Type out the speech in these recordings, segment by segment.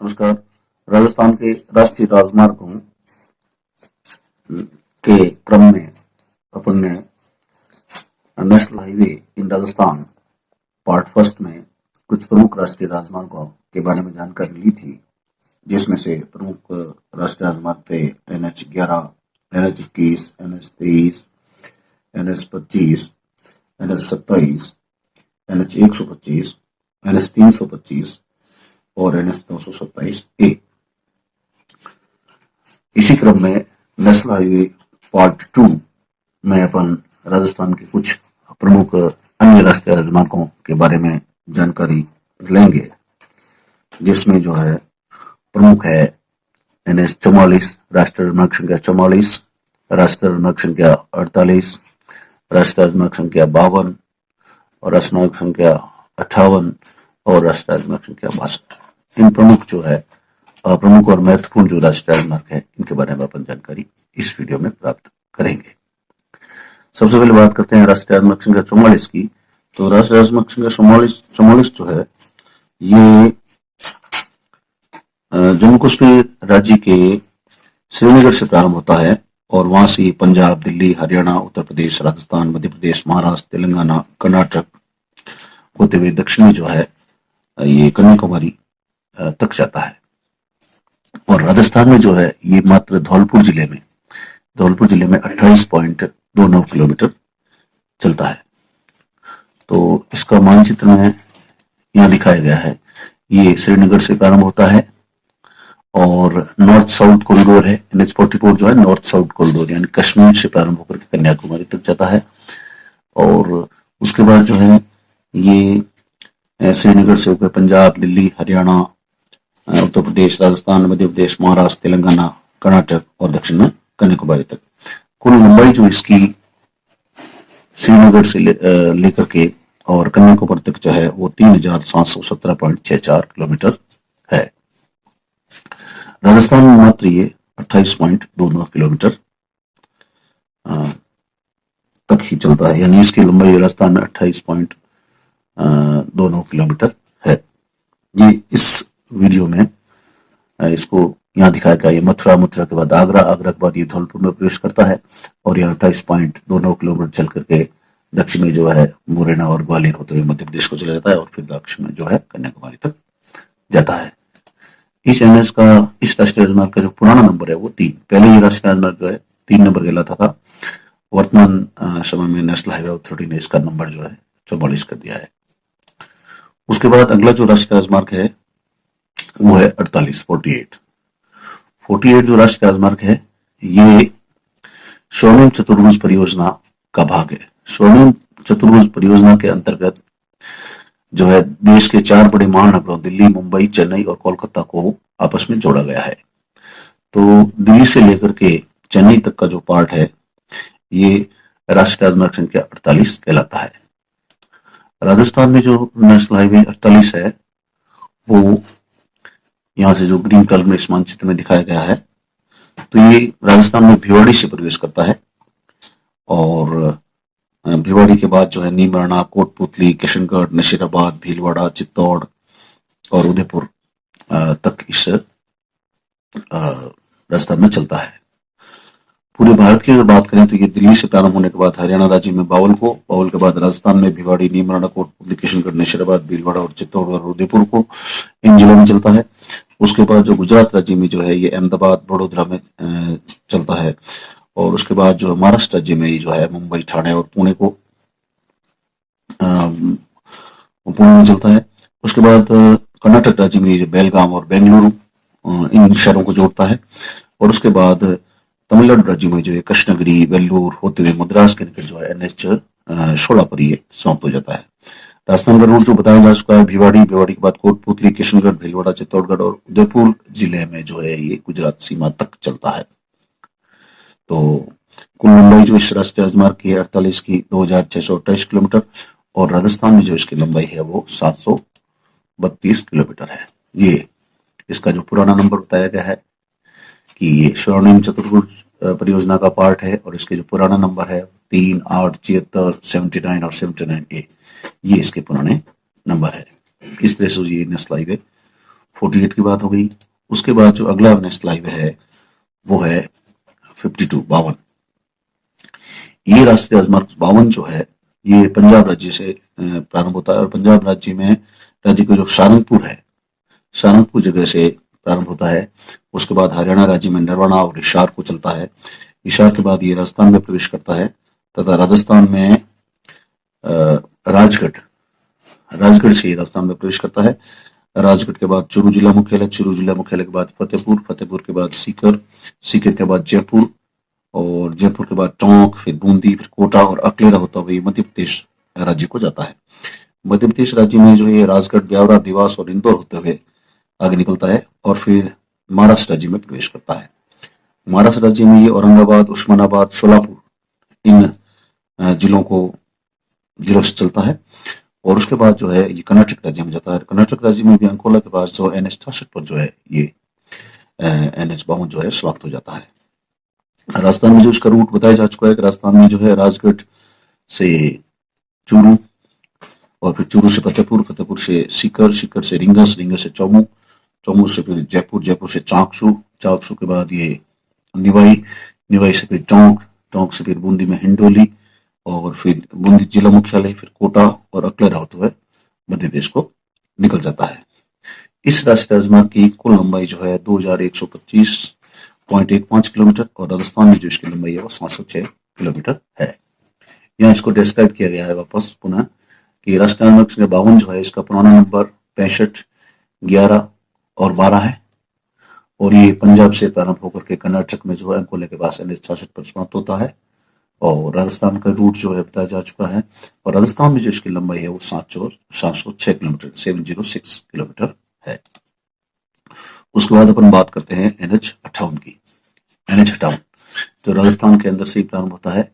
नमस्कार। राजस्थान के राष्ट्रीय राजमार्गों के क्रम में अपन ने national highway in Rajasthan part first में कुछ प्रमुख राष्ट्रीय राजमार्गों के बारे में जानकारी ली थी, जिसमें से प्रमुख राष्ट्रीय राजमार्ग थे NH11, NH21, NH23, NH25, NH27, NH125, NH325 और NH927A। इसी क्रम में नेशनल हाईवे पार्ट 2 में अपन राजस्थान के कुछ प्रमुख अन्य राष्ट्रीय राजमार्गों के बारे में जानकारी लेंगे, जिसमें जो है प्रमुख है NH44, राष्ट्रीय राजमार्ग संख्या 44, राष्ट्रीय राजमार्ग संख्या 48, राष्ट्रीय राजमार्ग संख्या 52 और राष्ट्रीय राजमार्ग संख्या 58 और राष्ट्रीय राजमार्ग संख्या 62। इन प्रमुख जो है प्रमुख और महत्वपूर्ण जो राष्ट्रीय राजमार्ग है, इनके बारे में अपन जानकारी इस वीडियो में प्राप्त करेंगे। सबसे पहले बात करते हैं राष्ट्रीय राजमार्ग संख्या 44 की। तो राष्ट्रीय राजमार्ग संख्या 44 जो है ये जम्मू कश्मीर राज्य के श्रीनगर से प्रारंभ होता है और वहां से पंजाब, दिल्ली, हरियाणा, उत्तर प्रदेश, राजस्थान, मध्य प्रदेश, महाराष्ट्र, तेलंगाना, कर्नाटक होते हुए दक्षिण में जो है ये कन्याकुमारी तक जाता है। और राजस्थान में जो है ये मात्र धौलपुर जिले में 28.29 किलोमीटर चलता है। तो इसका मानचित्र में यहाँ दिखाया गया है। ये श्रीनगर से प्रारंभ होता है और नॉर्थ साउथ कॉरिडोर है। NH44 जो है नॉर्थ साउथ कॉरिडोर, यानी कश्मीर से प्रारंभ होकर के कन्याकुमारी तक जाता है। और उसके बाद जो है ये श्रीनगर से होकर पंजाब, दिल्ली, हरियाणा, उत्तर प्रदेश, राजस्थान, मध्य प्रदेश, महाराष्ट्र, तेलंगाना, कर्नाटक और दक्षिण में कन्याकुमारी तक। कुल लंबाई जो इसकी श्रीनगर से लेकर के और कन्याकुमारी तक जो है वो 3717.64 किलोमीटर है। राजस्थान में मात्र ये 28.29 किलोमीटर तक ही चलता है, यानी इसकी लंबाई राजस्थान में 28.29 किलोमीटर है। ये इस वीडियो में इसको यहाँ दिखाया गया। ये मथुरा के बाद आगरा, आगरा के बाद ये धौलपुर में प्रवेश करता है और यहाँ 28.29 किलोमीटर चल करके दक्षिण में जो है मुरैना और ग्वालियर होते हुए मध्य प्रदेश को चला जाता है और फिर दक्षिण में जो है कन्याकुमारी तक जाता है। इस NH का, इस राष्ट्रीय राजमार्ग का जो पुराना नंबर है वो 3। पहले ये राष्ट्रीय राजमार्ग जो है 3 नंबर कहलाता था। वर्तमान समय में नेशनल हाईवे अथॉरिटी ने इसका नंबर जो है 44 कर दिया है। उसके बाद अगला जो राष्ट्रीय राजमार्ग है वो है 48 जो राष्ट्रीय राजमार्ग है ये स्वर्णिम चतुर्भुज परियोजना का भाग है। स्वर्णिम चतुर्भुज परियोजना के अंतर्गत जो है देश के 4 बड़े महानगरों दिल्ली, मुंबई, चेन्नई और कोलकाता को आपस में जोड़ा गया है। तो दिल्ली से लेकर के चेन्नई तक का जो पार्ट है ये राष्ट्रीय राजमार्ग संख्या 48 कहलाता है। राजस्थान में जो नेशनल हाईवे 48 है वो यहाँ से जो ग्रीन कलर में इस मानचित्र में दिखाया गया है, तो ये राजस्थान में भिवाड़ी से प्रवेश करता है और भिवाड़ी के बाद जो है नीमराना, कोटपुतली, किशनगढ़, नशीराबाद, भीलवाड़ा, चित्तौड़ और उदयपुर तक इस राजस्थान में चलता है। पूरे भारत की अगर बात करें तो ये दिल्ली से प्रारंभ होने के बाद हरियाणा राज्य में बावल के बाद राजस्थान में भिवाड़ी, नीमराना, कोटपुतली, किशनगढ़, नशीराबाद, भीलवाड़ा और चित्तौड़ और उदयपुर को इन जिलों में चलता है। उसके बाद जो गुजरात राज्य में जो है ये अहमदाबाद, बड़ोदरा में चलता है और उसके बाद जो महाराष्ट्र राज्य में जो है मुंबई, ठाणे और पुणे में चलता है। उसके बाद कर्नाटक राज्य में बेलगाम और बेंगलुरु इन शहरों को जोड़ता है और उसके बाद तमिलनाडु राज्य में जो है कृष्णगिरी, वेल्लूर होते हुए मद्रास के निकट जो है NH16 पर ये समाप्त हो जाता है। राजस्थान का रूट जो बताया जा चुका है भिवाड़ी के बाद कोटपुतली, किशनगढ़, भीलवाड़ा, चित्तौड़गढ़ और उदयपुर जिले में जो है ये गुजरात सीमा तक चलता है। तो कुल लंबाई जो इस राष्ट्रीय राजमार्ग की है 48 की 2628 किलोमीटर और राजस्थान में जो इसकी लंबाई है वो 732 किलोमीटर है। ये इसका जो पुराना नंबर बताया गया है कि ये स्वर्णिम चतुर्भुज परियोजना का पार्ट है और इसके जो पुराना नंबर है 3, 8, 76, 79 और 79A, ये इसके पुराने नंबर है। इस तरह से ये नेशनल हाईवे 48 की बात हो गई। उसके बाद जो अगला नेक्स्ट लाइव है वो है 52 52। ये राष्ट्रीय राजमार्ग 52 जो है ये पंजाब राज्य से प्रारंभ होता है और पंजाब राज्य में राज्य का जो सहारनपुर है, सहारनपुर जगह से प्रारंभ होता है। उसके बाद हरियाणा राज्य में नरवाना और हिसार को चलता है। हिसार के बाद ये राजस्थान में प्रवेश करता है तथा राजस्थान में राजगढ़, राजगढ़ से राजस्थान में प्रवेश करता है। राजगढ़ के बाद चूरू जिला मुख्यालय, चूरू जिला मुख्यालय के बाद फतेहपुर, फतेहपुर के बाद सीकर, सीकर के बाद जयपुर और जयपुर के बाद टोंक, फिर बूंदी, फिर कोटा और अकलेरा होता हुआ मध्य प्रदेश राज्य को जाता है। मध्य प्रदेश राज्य में जो है राजगढ़, ब्यावरा, देवास और इंदौर होते हुए आगे निकलता है और फिर महाराष्ट्र राज्य में प्रवेश करता है। महाराष्ट्र राज्य में ये औरंगाबाद, उस्मानाबाद, शोलापुर इन जिलों से चलता है और उसके बाद जो है ये कर्नाटक राज्य में जाता है। कर्नाटक राज्य में भी अंकोला के पास जो NH 66 पर जो है ये NH 52 जो है समाप्त हो जाता है। राजस्थान में जो इसका रूट बताया जा चुका है कि राजस्थान में जो है राजगढ़ से चूरू और फिर चूरू से फतेहपुर, फतेहपुर से सीकर, सीकर से रिंगस, रिंगस से चौमू, चौमू से फिर जयपुर, जयपुर से चाकसू, चाकसू के बाद ये निवाई, निवाई से फिर टोंक, टोंक से फिर बूंदी में हिंडोली और फिर बूंदी जिला मुख्यालय, फिर कोटा और अकलेरा होते हुए मध्य प्रदेश को निकल जाता है। इस राष्ट्रीय राजमार्ग की कुल लंबाई जो है 2125.15 किलोमीटर और राजस्थान में जो इसकी लंबाई है वो 706 किलोमीटर है। यहाँ इसको डिस्क्राइब किया गया है वापस पुनः कि राष्ट्रीय राजमार्ग संख्या 52 जो है इसका पुराना नंबर 65, 11 और 12 है और ये पंजाब से प्रारंभ होकर के कर्नाटक में जो है अंकोले के पास NH 66 पर समाप्त होता है और राजस्थान का रूट जो है बताया जा चुका है और राजस्थान में जो इसकी लंबाई है वो 706 किलोमीटर 706 किलोमीटर है। उसके बाद अपन बात करते हैं NH 58 की। NH 58 जो राजस्थान के अंदर से ही प्रारंभ होता है।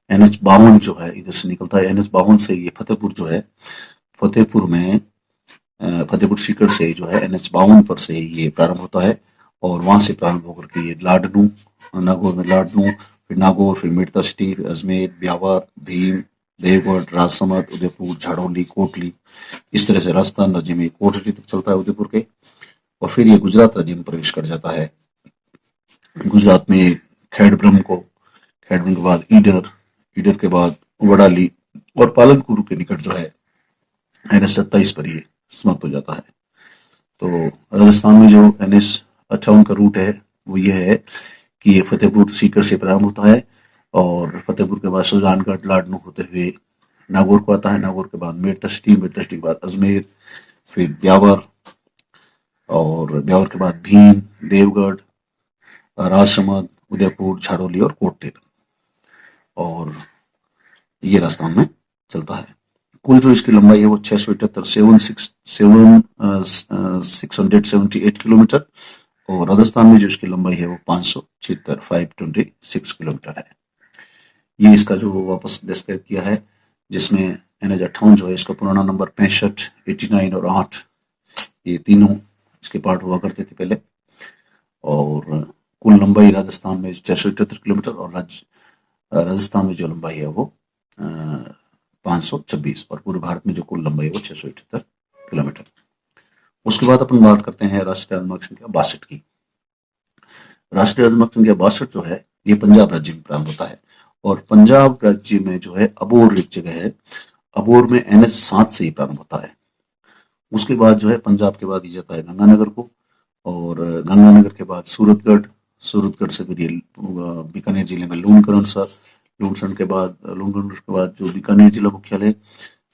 NH 52 जो है इधर से निकलता है। NH 52 से ये फतेहपुर जो है, फतेहपुर में फतेहपुर सीकर से जो है NH 52 पर से ये प्रारंभ होता है और वहां से प्रारंभ होकर के ये लाडनू, नागौर में लाडनू, फिर नागौर, फिर मेड़ता सिटी, फिर अजमेर, ब्यावर, भीम, देवगढ़, राजसमंद, उदयपुर, झाड़ोली, कोटली, इस तरह से राजस्थान राज्य में कोटली तक चलता है उदयपुर के और फिर ये गुजरात राज्य में प्रवेश कर जाता है। गुजरात में खेड़ब्रह्म के बाद ईडर, ईडर के बाद वडाली और पालनपुर के निकट जो है NH 27 पर ये समाप्त हो जाता है। तो राजस्थान में जो NH 58 का रूट है वो ये है कि ये फतेहपुर सीकर से प्रारंभ होता है और फतेहपुर के बाद सुजानगढ़, लाडनू होते हुए नागौर को आता है। नागौर के बाद मेड़ता सिटी, मेड़ता सिटी के बाद अजमेर, फिर ब्यावर और ब्यावर के बाद भीम, देवगढ़, राजसमंद, उदयपुर, झाड़ोली और कोटली और ये राजस्थान में चलता है। कुल जो इसकी लंबाई है वो 678 किलोमीटर और राजस्थान में जो इसकी लंबाई है वो 576 किलोमीटर है। ये इसका जो वापस डिस्क्राइब किया है जिसमें NH 58 जो है इसका पुराना नंबर 65, 89 और 8 ये तीनों इसके पार्ट हुआ करते थे पहले और कुल लंबाई राजस्थान में 678 किलोमीटर और राजस्थान में जो लंबाई है वो 526 और पूरे भारत में जो कुल लंबाई है वो 678 किलोमीटर। उसके बाद अपन बात करते हैं राष्ट्रीय राजमार्ग संख्या 62 की। राष्ट्रीय राजमार्ग संख्या 62 जो है ये पंजाब राज्य में प्रारंभ होता है और पंजाब राज्य में जो है अबोर एक जगह है, अबोर में NH 7 से ही प्रारंभ होता है। उसके बाद जो है पंजाब के बाद ही जाता है गंगानगर को और गंगानगर के बाद सूरतगढ़, सूरतगढ़ से फिर ये बीकानेर जिले में लूणकरण के बाद जो बीकानेर जिला मुख्यालय,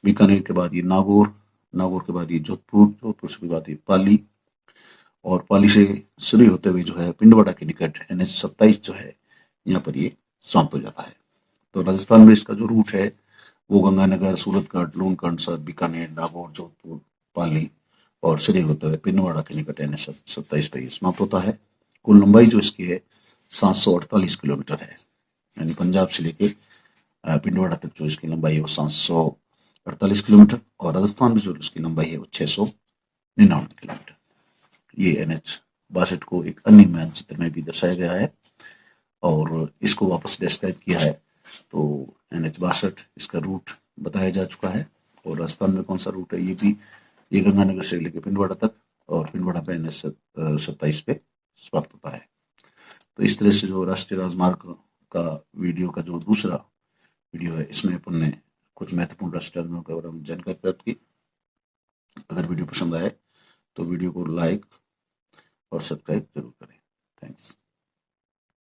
बीकानेर के बाद ये नागौर, नागौर के बाद ये जोधपुर, जोधपुर से बाद ये पाली और पाली से शुरू होते हुए जो है पिंडवाड़ा के निकट NH 27 जो है यहाँ पर ये समाप्त हो जाता है। तो राजस्थान में इसका जो रूट है वो गंगानगर, सूरतगढ़, लूणकरण, बीकानेर, नागौर, जोधपुर, पाली और शुरू होते हुए पिंडवाड़ा के निकट NH 27 पर ये समाप्त होता है। कुल लंबाई जो इसकी है 748 किलोमीटर है, यानी पंजाब से लेके पिंडवाड़ा तक जो इसकी लंबाई है वो 748 किलोमीटर और राजस्थान में जो इसकी लंबाई है वो 699 किलोमीटर। ये NH 62 को एक अन्य मानचित्र में भी दर्शाया गया है और इसको वापस डिस्क्राइब किया है। तो NH 62 इसका रूट बताया जा चुका है और राजस्थान में कौन सा रूट है ये भी, ये गंगानगर से लेकर पिंडवाड़ा तक और पिंडवाड़ा पे NH 27 पे समाप्त होता है। तो इस तरह से जो राष्ट्रीय राजमार्ग का वीडियो का जो दूसरा वीडियो है, इसमें अपन ने कुछ महत्वपूर्ण राष्ट्रीय राजमार्ग के बारे में जानकारी प्राप्त की। अगर वीडियो पसंद आए तो वीडियो को लाइक और सब्सक्राइब जरूर करें। थैंक्स।